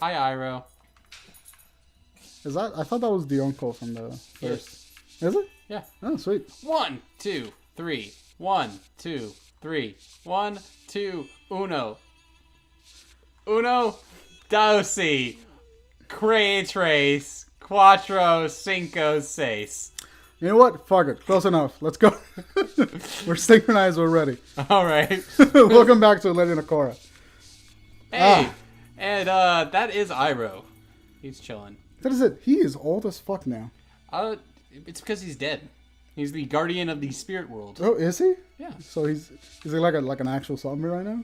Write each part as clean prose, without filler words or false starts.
Hi, Iroh. Is that? I thought that was the uncle from the first. Is it? Yeah. Oh, sweet. 1, 2, 3. 1, 2, 3. 1, 2, uno. Uno, dos, tres, cuatro, cinco, seis. You know what? Fuck it. Close enough. Let's go. We're synchronized. We're ready. All right. Welcome back to Legend of Korra. Hey, and that is Iroh. He's chilling. That is it. He is old as fuck now. It's because he's dead. He's the guardian of the spirit world. Oh, is he? Yeah. So is he like an actual zombie right now?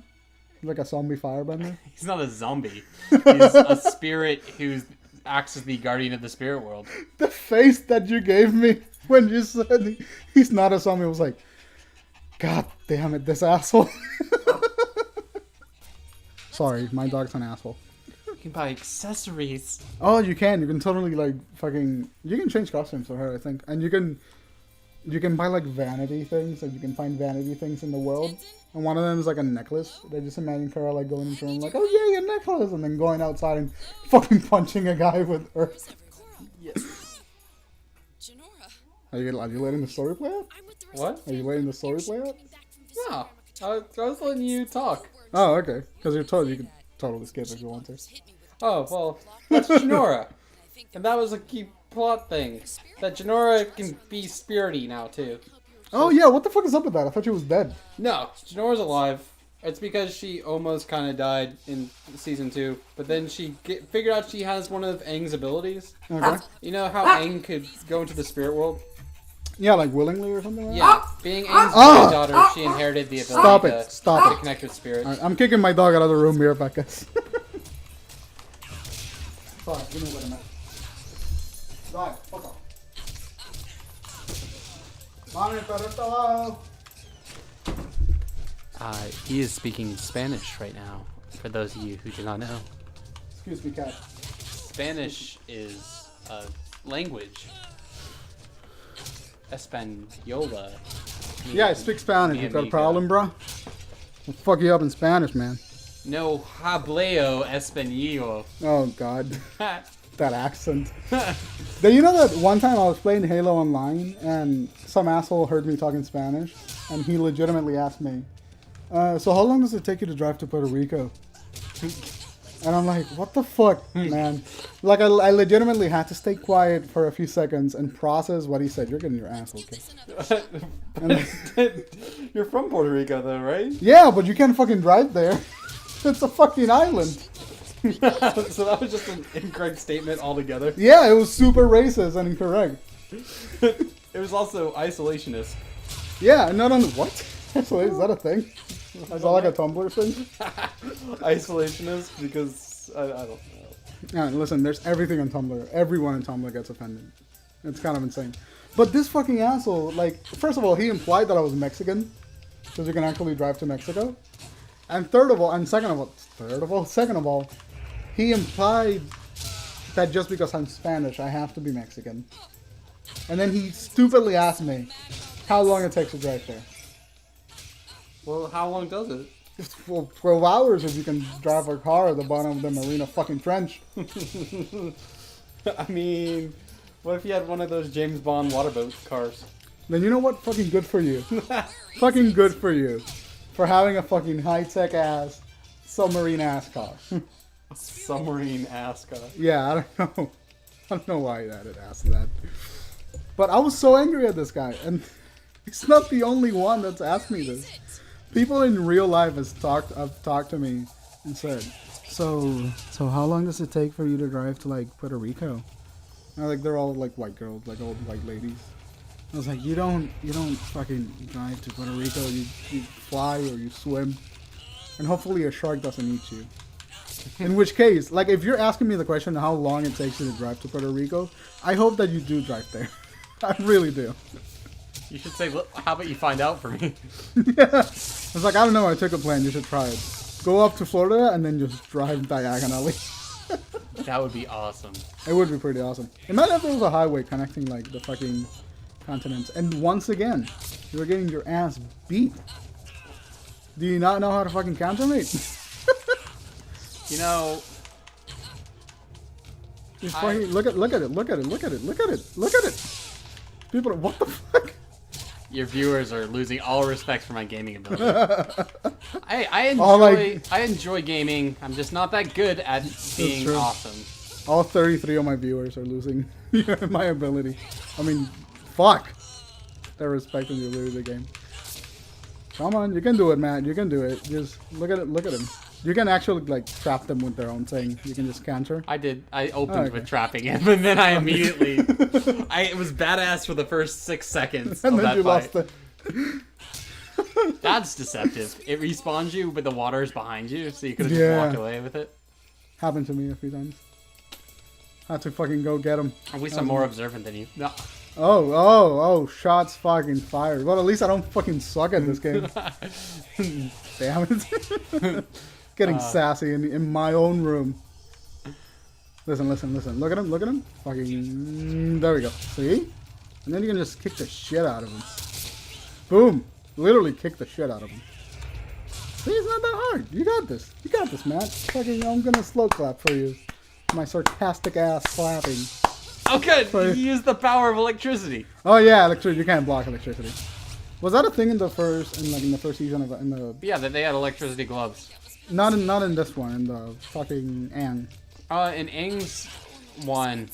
Like a zombie firebender? He's not a zombie. He's a spirit who acts as the guardian of the spirit world. The face that you gave me when you said he's not a zombie was like, God damn it, this asshole. Sorry, my dog's an asshole. You can buy accessories. Oh, you can. You can totally like fucking. You can change costumes for her, I think, and you can buy like vanity things. Like you can find vanity things in the world, and one of them is like a necklace. They just imagine Korra like going into room like, oh yeah, your necklace, and then going outside and fucking punching a guy with her. Yes. Are you letting the story play out? What? Are you letting the story play out? No. I was letting you talk. Oh, okay. Because you're told you can totally skip if you want to. Oh, well, that's Janora. And that was a key plot thing. That Janora can be spirity now, too. Oh yeah, what the fuck is up with that? I thought she was dead. No, Janora's alive. It's because she almost kind of died in season 2, but then she figured out she has one of Aang's abilities. Okay. You know how Aang could go into the spirit world? Yeah, like willingly or something like that? Yeah, being Aang's granddaughter, she inherited the ability to connect with spirits. Alright, I'm kicking my dog out of the room here, Becca. Fuck, give me what I'm at. Dog, fuck off. Mommy, perrito. He is speaking Spanish right now, for those of you who do not know. Excuse me, cat. Spanish is a language. Española. Yeah, I speak Spanish. You got a problem, bro? I'll fuck you up in Spanish, man. No hableo español. Oh, God. That accent. Then you know that one time I was playing Halo Online, and some asshole heard me talking Spanish, and he legitimately asked me, so how long does it take you to drive to Puerto Rico? And I'm like, what the fuck, man? Like, I legitimately had to stay quiet for a few seconds and process what he said. You're getting your asshole kicked. You're from Puerto Rico, though, right? Yeah, but you can't fucking drive there. It's a fucking island. So that was just an incorrect statement altogether. Yeah, it was super racist and incorrect. It was also isolationist. Yeah, not only... What? Actually, is that a thing? Is that like a Tumblr thing? Isolationist, because I don't know. Yeah, listen, there's everything on Tumblr. Everyone in Tumblr gets offended. It's kind of insane. But this fucking asshole, like, first of all, he implied that I was Mexican, because you can actually drive to Mexico. And second of all, he implied that just because I'm Spanish, I have to be Mexican. And then he stupidly asked me how long it takes to drive there. Well, how long does it? It's 12 hours if you can drive a car at the bottom of the Marina fucking Trench. I mean, what if you had one of those James Bond waterboat cars? Then you know what? Fucking good for you. Fucking good for you. For having a fucking high-tech ass, submarine ass car. Submarine ass car. Yeah, I don't know. I don't know why that it asked that. But I was so angry at this guy, and he's not the only one that's asked me this. People in real life have talked to me and said, so how long does it take for you to drive to like Puerto Rico? And like they're all like white girls, like old white ladies. I was like, you don't fucking drive to Puerto Rico. You fly or you swim, and hopefully a shark doesn't eat you. In which case, like if you're asking me the question how long it takes you to drive to Puerto Rico, I hope that you do drive there. I really do. You should say, how about you find out for me? Yeah. It's like, I don't know, I took a plane, you should try it. Go up to Florida and then just drive diagonally. That would be awesome. It would be pretty awesome. Imagine if there was a highway connecting like the fucking continents. And once again, you're getting your ass beat. Do you not know how to fucking counter, mate? You know, He's fucking, look at it, look at it, look at it, look at it, look at it. People are, what the fuck? Your viewers are losing all respect for my gaming ability. I enjoy gaming. I'm just not that good at being awesome. All 33 of my viewers are losing my ability. I mean, fuck. They're respecting the ability of the game. Come on, you can do it, man. You can do it. Just look at it. Look at him. You can actually like trap them with their own thing. You can just counter. I did. I opened with trapping him, and then I immediately. It was badass for the first 6 seconds. And of then that you fight. lost it. That's deceptive. It respawns you, but the water is behind you, so you could have just walked away with it. Happened to me a few times. Had to fucking go get him. At least I'm more observant than you. No. Oh, shots fucking fired. Well, at least I don't fucking suck at this game. Damn it. Getting sassy in my own room. Listen. Look at him. Fucking, there we go. See? And then you can just kick the shit out of him. Boom. Literally kick the shit out of him. See, it's not that hard. You got this. You got this, Matt. Fucking, I'm gonna slow clap for you. My sarcastic ass clapping. Oh, good. You used the power of electricity. Oh yeah, electricity. You can't block electricity. Was that a thing in the first season of Yeah, that they had electricity gloves. Not in this one. In the fucking Aang. In Aang's one.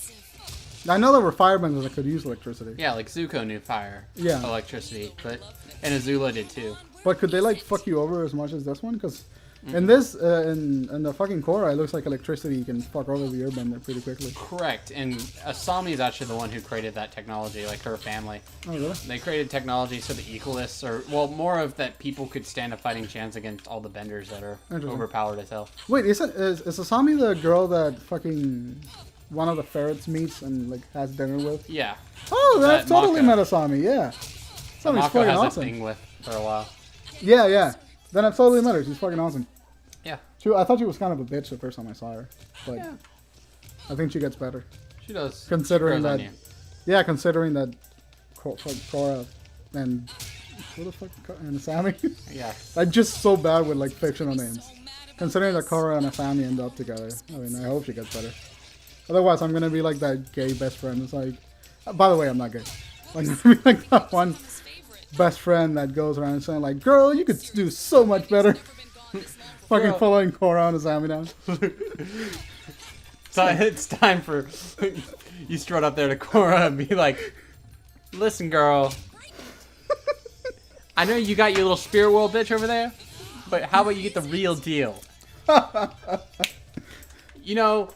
I know there were firebenders that could use electricity. Yeah, like Zuko knew fire. Yeah. Electricity, and Azula did too. But could they like fuck you over as much as this one? Because in this, in the fucking Korra, it looks like electricity can fuck over the airbender pretty quickly. Correct, and Asami is actually the one who created that technology, like her family. Oh really? They created technology so the equalists, more of that people could stand a fighting chance against all the benders that are overpowered as hell. Wait, is Asami the girl that fucking one of the ferrets meets and like has dinner with? Yeah. Oh, that's totally met Asami. Yeah. Asami's Mako fucking has awesome. a thing with for a while. Yeah. Then I've totally met her. She's fucking awesome. Yeah. I thought she was kind of a bitch the first time I saw her, but yeah. I think she gets better. She does. Considering that, yeah, considering that Korra and who the fuck and Asami. Yeah. I'm just so bad with like fictional names. Considering that Korra and Asami end up together, I mean, I hope she gets better. Otherwise, I'm gonna be like that gay best friend. It's like, by the way, I'm not gay. I'm gonna be like that one best friend that goes around saying like, "Girl, you could do so much better." Fucking following Korra and Asami down. So it's time for you strut up there to Korra and be like, "Listen, girl. I know you got your little spirit world bitch over there, but how about you get the real deal? You know,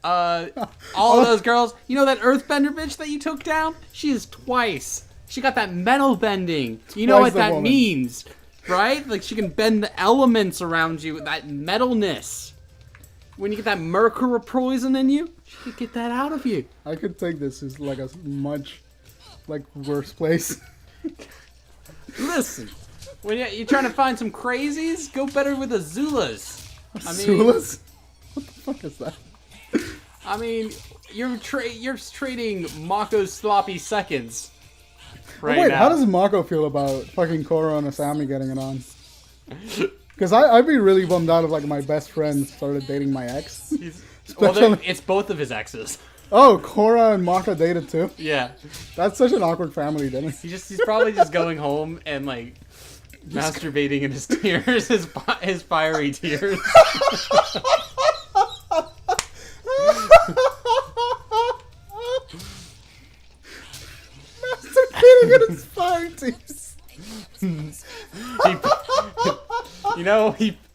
all of those girls. You know that Earthbender bitch that you took down? She is twice. She got that metal bending. You know what that means, right? Like she can bend the elements around you with that metalness. When you get that mercury poison in you, she could get that out of you. I could take this as like a much like worse place. Listen, when you're trying to find some crazies, go better with Azulas. Azulas? What the fuck is that? I mean, you're trading Mako's sloppy seconds. Right wait, now. How does Mako feel about fucking Korra and Asami getting it on? Because I'd be really bummed out if like my best friend started dating my ex. Well, it's both of his exes. Oh, Korra and Mako dated too? Yeah. That's such an awkward family dinner. He's probably just going home and like masturbating in his tears, his fiery tears. Masturbating in his fiery tears.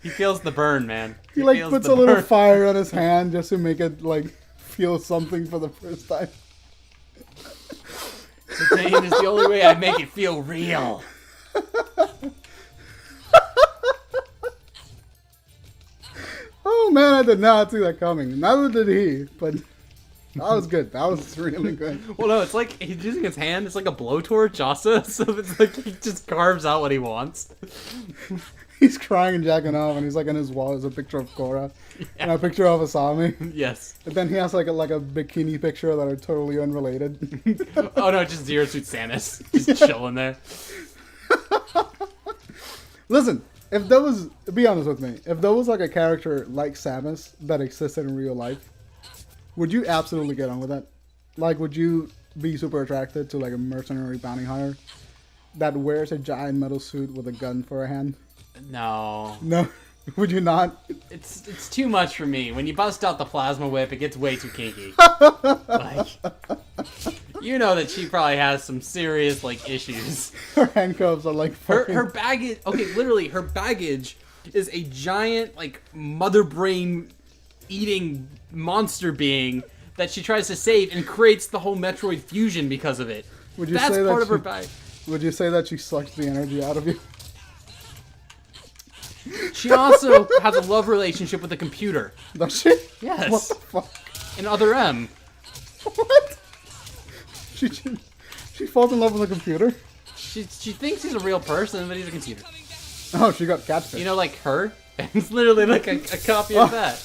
He feels the burn, man. He like puts a little fire on his hand just to make it like feel something for the first time. The pain is the only way I make it feel real. Oh man, I did not see that coming. Neither did he, but that was good. That was really good. Well, no, it's like he's using his hand. It's like a blowtorch, also. So it's like he just carves out what he wants. He's crying and jacking off, and he's like on his wall is a picture of Korra and a picture of Asami. Yes. And then he has like a bikini picture that are totally unrelated. Oh no, just Zero Suit Samus, just chilling there. Listen, if there was, be honest with me, if there was like a character like Samus that existed in real life, Would you absolutely get on with that? Like, would you be super attracted to like a mercenary bounty hunter that wears a giant metal suit with a gun for a hand? No. No. Would you not? It's too much for me. When you bust out the plasma whip, it gets way too kinky. Like, you know that she probably has some serious like issues. Her handcuffs are like fucking... her baggage. Okay, literally, her baggage is a giant like mother brain eating monster being that she tries to save and creates the whole Metroid fusion because of it. Would you That's say part that of her bag. Would you say that she sucks the energy out of you? She also has a love relationship with the computer. Does she? Yes. What the fuck? And Other M. What? She falls in love with a computer? She thinks he's a real person, but he's a computer. Oh, she got catfish. You know, like her? It's literally like a copy of that.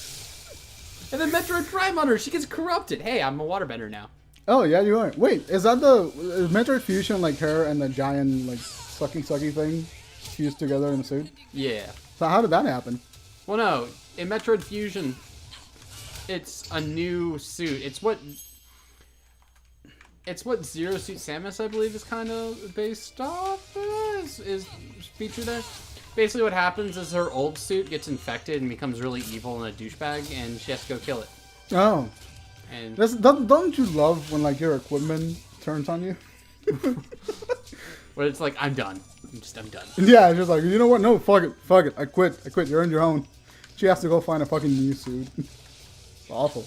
And then Metroid Prime on her, she gets corrupted. Hey, I'm a waterbender now. Oh, yeah, you are. Wait, is Metroid Fusion like her and the giant, like, sucky thing fused together in a suit? Yeah. So how did that happen? Well, no. In Metroid Fusion, it's a new suit. It's what Zero Suit Samus, I believe, is kind of based off is featured there. Basically what happens is her old suit gets infected and becomes really evil and a douchebag, and she has to go kill it. Oh. And don't you love when, like, your equipment turns on you? But it's like, I'm done. I'm done. Yeah, it's just like, you know what? No, fuck it. I quit. You're on your own. She has to go find a fucking new suit. It's awful.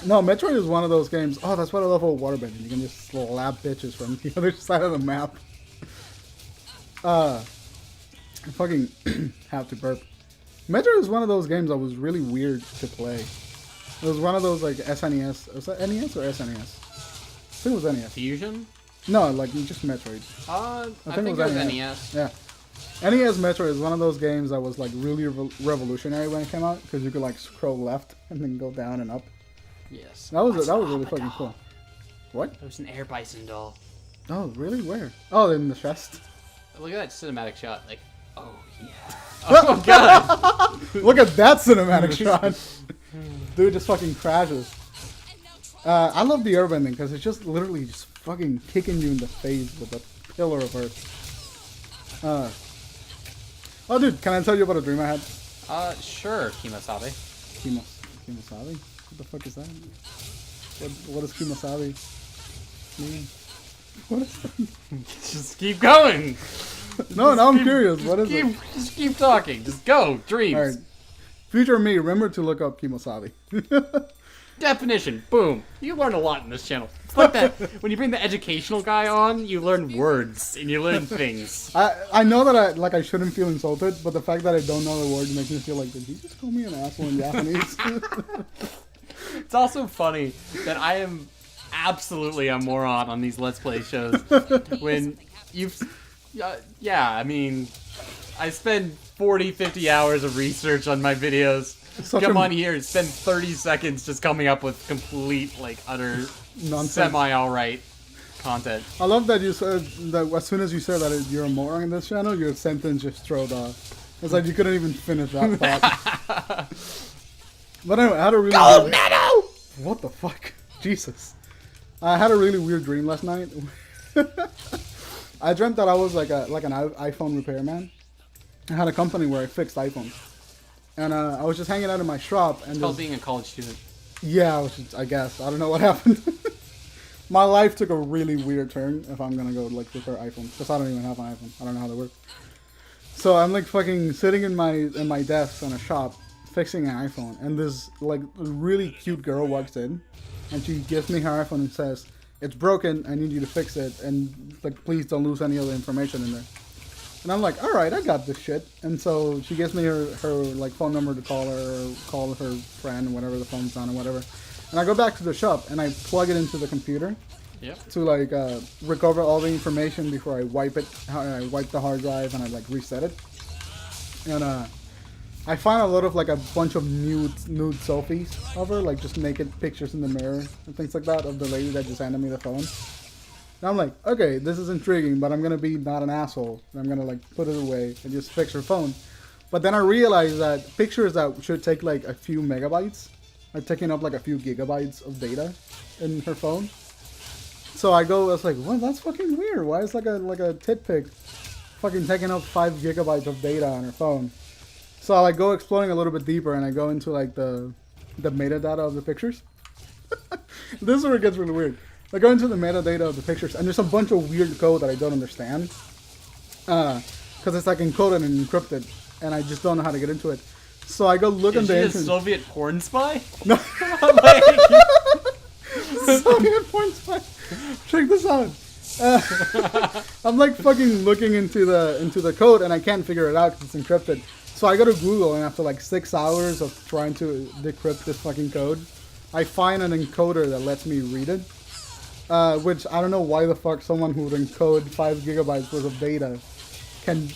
No, Metroid is one of those games. Oh, that's what I love about waterbending. You can just slap bitches from the other side of the map. I fucking have to burp. Metroid is one of those games that was really weird to play. It was one of those like SNES. Was that NES or SNES? I think it was NES. Fusion? No, like just Metroid. I think it was NES. Yeah. NES Metroid is one of those games that was like really revolutionary when it came out because you could like scroll left and then go down and up. Yes. That was really fucking cool. What? It was an Air Bison doll. Oh, really? Where? Oh, in the chest. Look at that cinematic shot. Like, oh yeah. Oh god. Look at that cinematic shot. Dude just fucking crashes. I love the airbending because it's just literally just fucking kicking you in the face with a pillar of earth. Oh, dude, can I tell you about a dream I had? Sure, Kimasabi. Kimasabi? What the fuck is that? What does Kimasabi mean? What is that? Just keep going. No, now I'm curious. What is it? Just keep talking. Just go. Dreams. All right. Future me, remember to look up Kimasabi. Definition. Boom. You learn a lot in this channel. It's like that. When you bring the educational guy on, you learn words and you learn things. I know that I shouldn't feel insulted, but the fact that I don't know the word makes me feel like, did he just call me an asshole in Japanese? It's also funny that I am absolutely a moron on these Let's Play shows. When you've... yeah, I mean... I spend 40, 50 hours of research on my videos. Come on here and spend 30 seconds just coming up with complete, like, utter, semi-alright content. I love that you said that as soon as you said that you're a moron in this channel, your sentence just throwed off. It's like you couldn't even finish that thought. But anyway, I had a really... Gold medal! What the fuck? Jesus. I had a really weird dream last night. I dreamt that I was like an iPhone repairman. I had a company where I fixed iPhones. And I was just hanging out in my shop. And it's called being a college student. Yeah, I guess. I don't know what happened. My life took a really weird turn if I'm going to go like repair iPhones. Because I don't even have an iPhone. I don't know how they work. So I'm like fucking sitting in my desk in a shop fixing an iPhone. And this like really cute girl walks in. And she gives me her iPhone and says, "It's broken. I need you to fix it. And like please don't lose any other information in there." And I'm like, all right, I got this shit. And so she gives me her like phone number to call her or call her friend, whatever the phone's on or whatever. And I go back to the shop and I plug it into the computer to like recover all the information before I wipe it. I wipe the hard drive and I like reset it. And I find a lot of like a bunch of nude selfies of her, like just naked pictures in the mirror and things like that of the lady that just handed me the phone. And I'm like, okay, this is intriguing, but I'm going to be not an asshole. I'm going to like put it away and just fix her phone. But then I realized that pictures that should take like a few megabytes like taking up like a few gigabytes of data in her phone. So I was like, well, that's fucking weird. Why is like a tit pic fucking taking up 5 gigabytes of data on her phone? So I like go exploring a little bit deeper, and I go into like the metadata of the pictures. This is where it gets really weird. I go into the metadata of the pictures, and there's a bunch of weird code that I don't understand. Because it's like encoded and encrypted, and I just don't know how to get into it. So I go look on the internet. Is she a Soviet porn spy? No. Soviet porn spy. Check this out. I'm like fucking looking into the code, and I can't figure it out because it's encrypted. So I go to Google, and after like 6 hours of trying to decrypt this fucking code, I find an encoder that lets me read it. Which I don't know why the fuck someone who would encode 5 gigabytes worth of data can,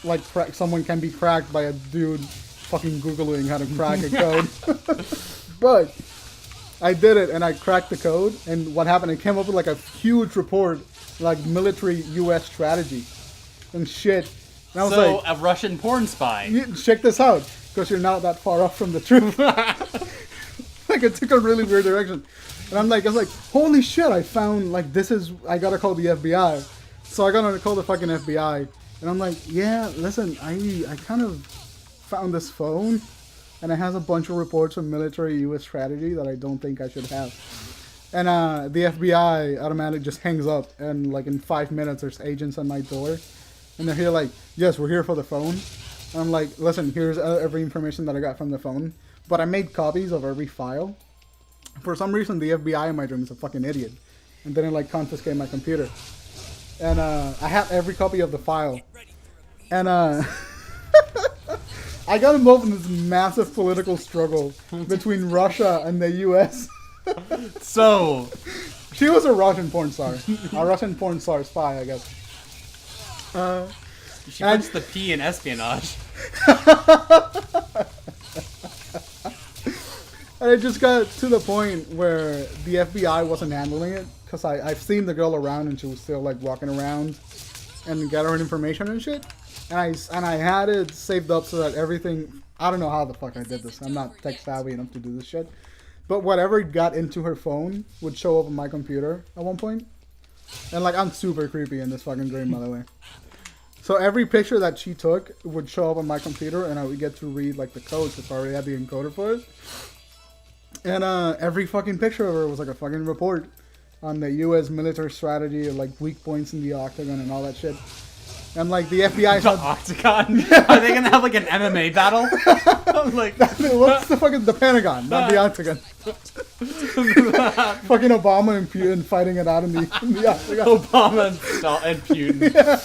like, someone can be cracked by a dude fucking Googling how to crack a code. But I did it, and I cracked the code, and what happened, it came up with like a huge report, like military US strategy and shit. And I was so like, a Russian porn spy. check this out, because you're not that far off from the truth. Like, it took a really weird direction. And I was like, holy shit, I found, like, I gotta call the FBI. So I gotta call the fucking FBI. And I'm like, yeah, listen, I kind of found this phone, and it has a bunch of reports of military US strategy that I don't think I should have. And the FBI automatically just hangs up, and like in 5 minutes there's agents on my door. And they're here like, yes, we're here for the phone. And I'm like, listen, here's every information that I got from the phone. But I made copies of every file. For some reason, the FBI in my dream is a fucking idiot. And then it like confiscated my computer. And I have every copy of the file. And I got involved in this massive political struggle between Russia and the US. So she was a Russian porn star. A Russian porn star spy, I guess. She puts the P in espionage. And it just got to the point where the FBI wasn't handling it, because I've seen the girl around, and she was still like walking around and gathering information and shit. And I had it saved up so that everything, I don't know how the fuck I did this. I'm not tech savvy enough to do this shit. But whatever got into her phone would show up on my computer at one point. And like, I'm super creepy in this fucking dream, by the way. So every picture that she took would show up on my computer, and I would get to read like the code, because I already had the encoder for it. And every fucking picture of her was like a fucking report on the U.S. military strategy, like weak points in the octagon and all that shit. And like the FBI... The octagon? Are they gonna have like an MMA battle? Like, what's the fucking... The Pentagon, not the octagon. Fucking Obama and Putin fighting it out in the octagon. Obama and Putin. Yeah.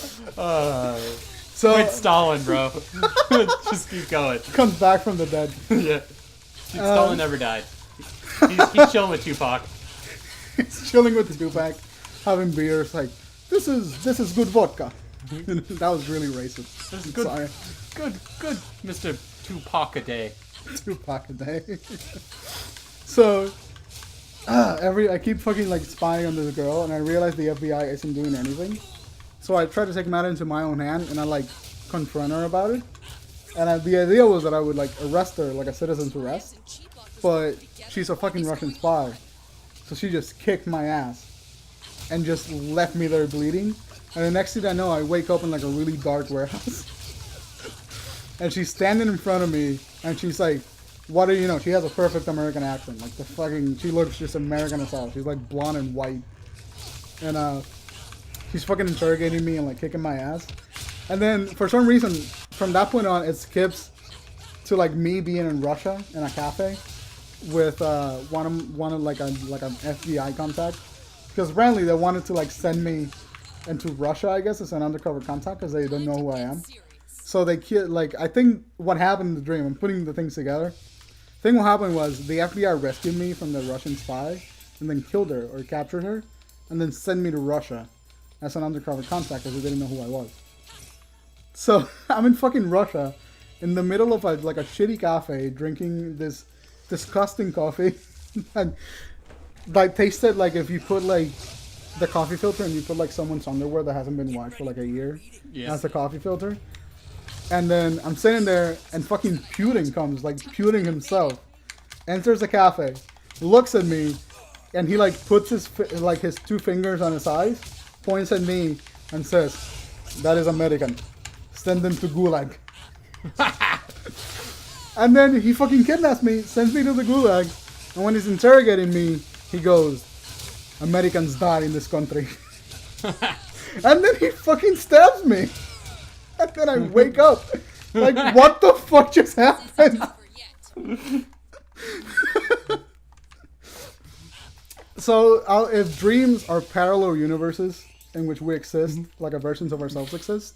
So quit Stalin, bro. Just keep going. Comes back from the dead. Yeah. Stalin never died. He's chilling with Tupac. He's chilling with Tupac, having beers. Like, this is good vodka. That was really racist. This is good. Sorry. Good, Mr. Tupac a day. Tupac a day. So, I keep fucking like spying on this girl, and I realize the FBI isn't doing anything. So I try to take matter into my own hand, and I like confront her about it. And the idea was that I would like arrest her, like a citizen's arrest. But she's a fucking Russian spy. So she just kicked my ass. And just left me there bleeding. And the next thing I know, I wake up in like a really dark warehouse. And she's standing in front of me. And she's like, what do you know? She has a perfect American accent. Like the fucking, she looks just American as hell. She's like blonde and white. And she's fucking interrogating me and like kicking my ass. And then for some reason, from that point on, it skips to like me being in Russia in a cafe with one of like an FBI contact, because apparently they wanted to like send me into Russia, I guess, as an undercover contact, because they don't know who I am. So they like, I think what happened in the dream, I'm putting the things together. I think what happened was the FBI rescued me from the Russian spy and then killed her or captured her and then sent me to Russia as an undercover contact because they didn't know who I was. So I'm in fucking Russia in the middle of like a shitty cafe drinking this disgusting coffee. And like tasted like if you put like the coffee filter and you put like someone's underwear that hasn't been washed for like a year. Yes. That's the coffee filter. And then I'm sitting there and fucking Putin comes, like Putin himself. enters the cafe, looks at me, and he like puts his his 2 fingers on his eyes, points at me, and says, "That is American. Send them to Gulag." And then he fucking kidnaps me, sends me to the Gulag, and when he's interrogating me, he goes, "Americans die in this country." And then he fucking stabs me. And then I wake up. Like, what the fuck just happened? So, if dreams are parallel universes in which we exist, like a versions of ourselves exist,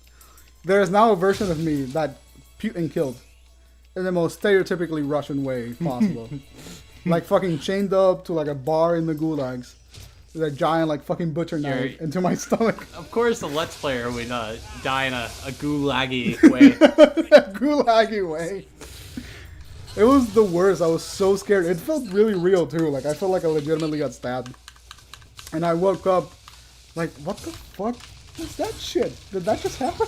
there is now a version of me that Putin killed in the most stereotypically Russian way possible. Like fucking chained up to like a bar in the gulags with a giant like fucking butcher knife into my stomach. Of course, a Let's Player would die in a gulaggy way. A gulaggy way. It was the worst. I was so scared. It felt really real too. Like I felt like I legitimately got stabbed. And I woke up like, what the fuck was that shit? Did that just happen?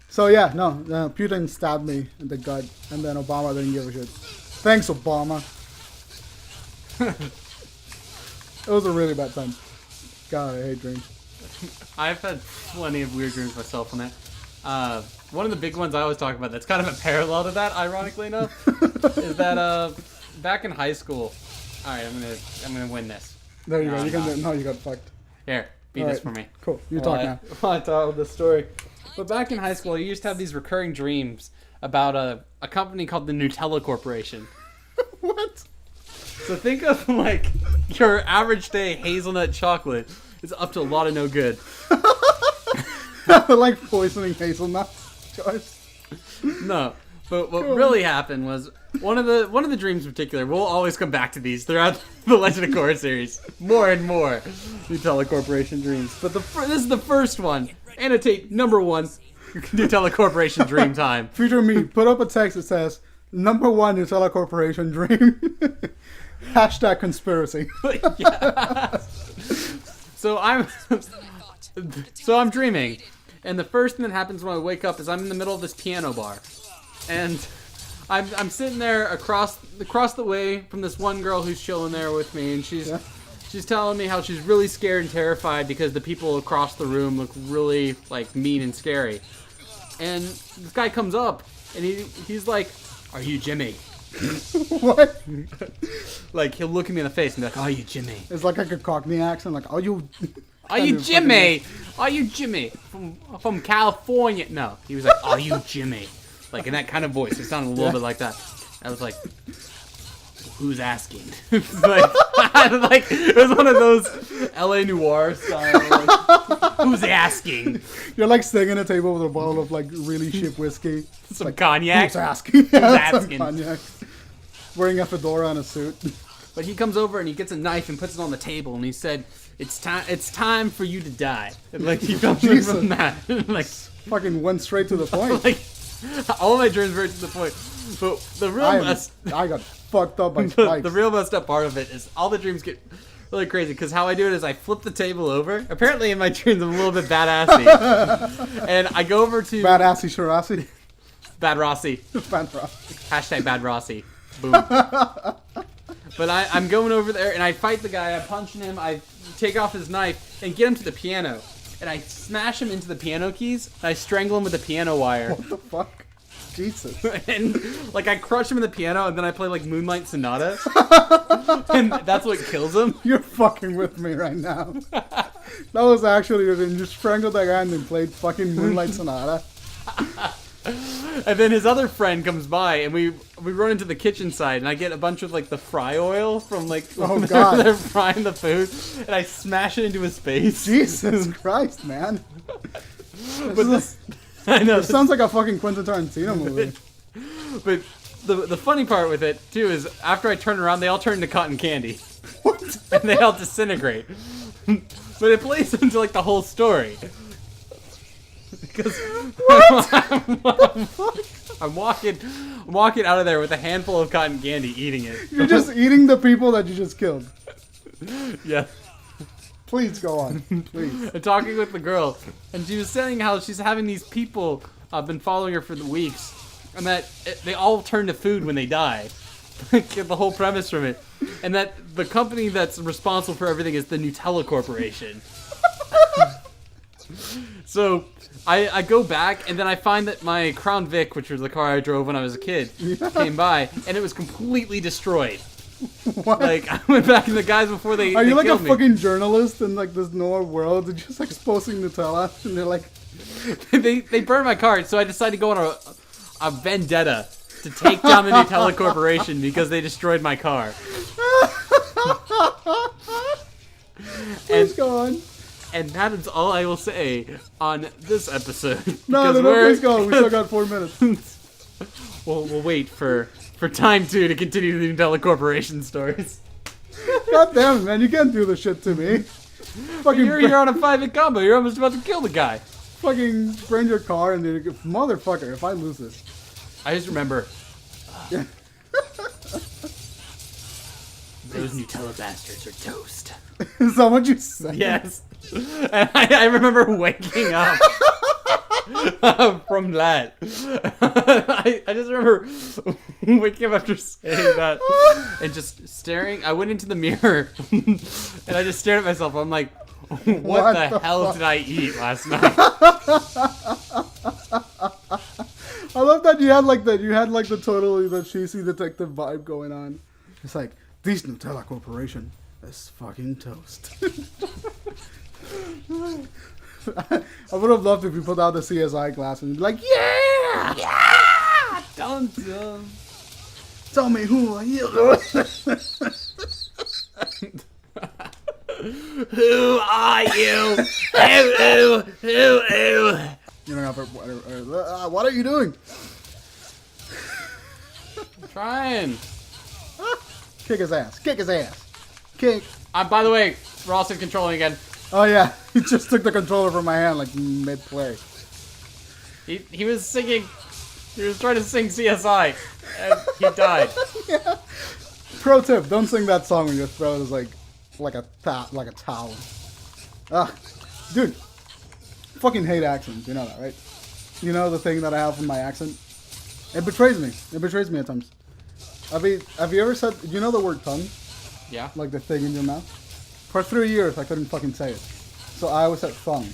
So yeah, no, Putin stabbed me in the gut, and then Obama didn't give a shit. Thanks, Obama. It was a really bad time. God, I hate dreams. I've had plenty of weird dreams myself on that. One of the big ones I always talk about that's kind of a parallel to that, ironically enough, is that back in high school. All right, I'm gonna win this. There you go. You got fucked. Here, beat this for me. Cool. You talk now. I talk the story. But back in high school, you used to have these recurring dreams about a company called the Nutella Corporation. What? So think of like your average day hazelnut chocolate is up to a lot of no good. Like poisoning hazelnuts, George. No, but what really happened was one of the dreams in particular. We'll always come back to these throughout the Legend of Korra series. More and more Nutella Corporation dreams. But this is the first one. Annotate number 1. Nutella Corporation dream time. Future me, put up a text that says number 1 Nutella Corporation dream. Hashtag conspiracy. Yeah. So I'm dreaming, and the first thing that happens when I wake up is I'm in the middle of this piano bar, and I'm sitting there across the way from this one girl who's chilling there with me, and she's telling me how she's really scared and terrified because the people across the room look really like mean and scary. And this guy comes up and he's like, "Are you Jimmy?" What? Like he'll look at me in the face and be like, "Are you Jimmy?" It's like a Cockney accent, like, "Are you Jimmy? Are you Jimmy from California?" No, he was like, "Are you Jimmy?" Like in that kind of voice. It sounded a little bit like that. I was like, "Who's asking?" like it was one of those LA Noir style. Like, who's asking? You're like sitting at a table with a bottle of like really cheap whiskey. Some like, cognac. Who's asking? Who's asking? Cognac. Wearing a fedora and a suit. But he comes over and he gets a knife and puts it on the table and he said, It's time for you to die." And like he comes in from that. Like fucking went straight to the point. Like all my dreams were to the point. But the real I got fucked up by spikes. The real messed up part of it is all the dreams get really crazy because how I do it is I flip the table over. Apparently in my dreams I'm a little bit badassy. And I go over to Badassy Shirasi. Bad Rossi. Bad Rossi. Hashtag Bad Rossi. Boom. But I'm going over there and I fight the guy. I'm punching him. I take off his knife and get him to the piano. And I smash him into the piano keys. And I strangle him with the piano wire. What the fuck? Jesus. And like I crush him in the piano and then I play like Moonlight Sonata. And that's what kills him. You're fucking with me right now. That was actually your thing. You just strangled that guy and then played fucking Moonlight Sonata. And then his other friend comes by and we run into the kitchen side and I get a bunch of like the fry oil from like God. they're frying the food and I smash it into his face. Jesus Christ, man. But this, I know It sounds like a fucking Quentin Tarantino movie. But the funny part with it too is after I turn around they all turn into cotton candy. What? And they all disintegrate. But it plays into like the whole story. Because I'm walking out of there with a handful of cotton candy, eating it. You're just eating the people that you just killed. Yeah. Please go on. Please. And talking with the girl, and she was saying how she's having these people been following her for the weeks, and that they all turn to food when they die. get the whole premise from it. And that the company that's responsible for everything is the Nutella Corporation. So I go back, and then I find that my Crown Vic, which was the car I drove when I was a kid, came by, and it was completely destroyed. What? Like, I went back in the guys before they Are you like a killed me. fucking journalist in like this Noir world? They're just exposing Nutella, and they're like, they burned my car, so I decided to go on a vendetta to take down the Nutella Corporation because they destroyed my car. "Please go on." And that is all I will say on this episode. No, please go. We still got 4 minutes. We'll wait for time 2 to continue the Nutella Corporation stories. God damn it, man! You can't do this shit to me. Fucking You're on a 5-hit combo. You're almost about to kill the guy. fucking burn your car and then motherfucker. If I lose this, I just remember those Nutella bastards are toast. is that what you said? Yes. And I remember waking up from that. I just remember waking up after saying that and just staring. I went into the mirror and I just stared at myself. I'm like, what the hell did I eat last night? I love that you had like that. You had like the totally the cheesy detective vibe going on. It's like this Nutella Corporation is fucking toast. I would have loved if you put out the CSI glass and be like, yeah, Yeah! Don't. tell me who are you? Who are you? Who? You know, what are you doing? Trying. Kick his ass. Kick his ass. Kick. By the way, Ross is controlling again. Oh yeah, he just took the controller from my hand like mid-play. He was singing. He was trying to sing CSI, and he died. Yeah. Pro tip: don't sing that song when your throat is like a towel. Dude, fucking hate accents. You know that, right? You know the thing that I have with my accent. It betrays me. It betrays me at times. Have you ever said? You know the word tongue? Yeah. Like the thing in your mouth. For 3 years, I couldn't fucking say it. So I always said thong.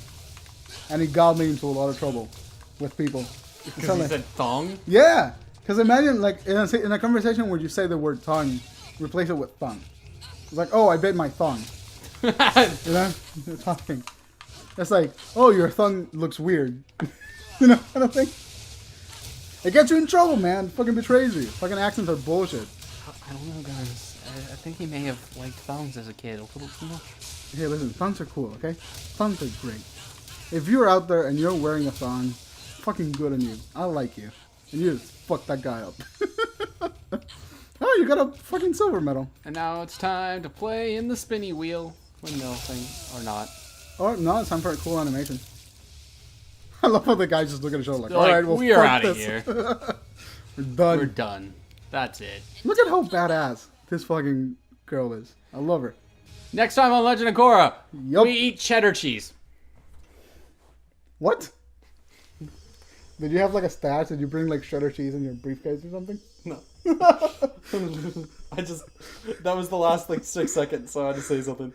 And it got me into a lot of trouble with people. Because he said thong? Yeah! Because imagine, like, in a conversation where you say the word tongue, replace it with thong. It's like, oh, I bit my thong. You know? You're talking. It's like, oh, your thong looks weird. You know, kind of thing. It gets you in trouble, man. It fucking betrays you. Fucking accents are bullshit. I don't know, guys. I think he may have liked thongs as a kid a little too much. Hey, listen, thongs are cool, okay? Thongs are great. If you're out there and you're wearing a thong, fucking good on you. I like you. And you just fuck that guy up. Oh, you got a fucking silver medal. And now it's time to play in the spinny wheel. Windmill thing, or not. Oh, no, it's time for a cool animation. I love how the guys just look at each other like, They're alright, like, well, we are fuck out of this." here. We're done. We're done. That's it. Look at how badass this fucking girl is. I love her. Next time on Legend of Korra, Yup. we eat cheddar cheese. What? Did you have like a stash? Did you bring like shredder cheese in your briefcase or something? No. That was the last like 6 seconds, so I had to say something.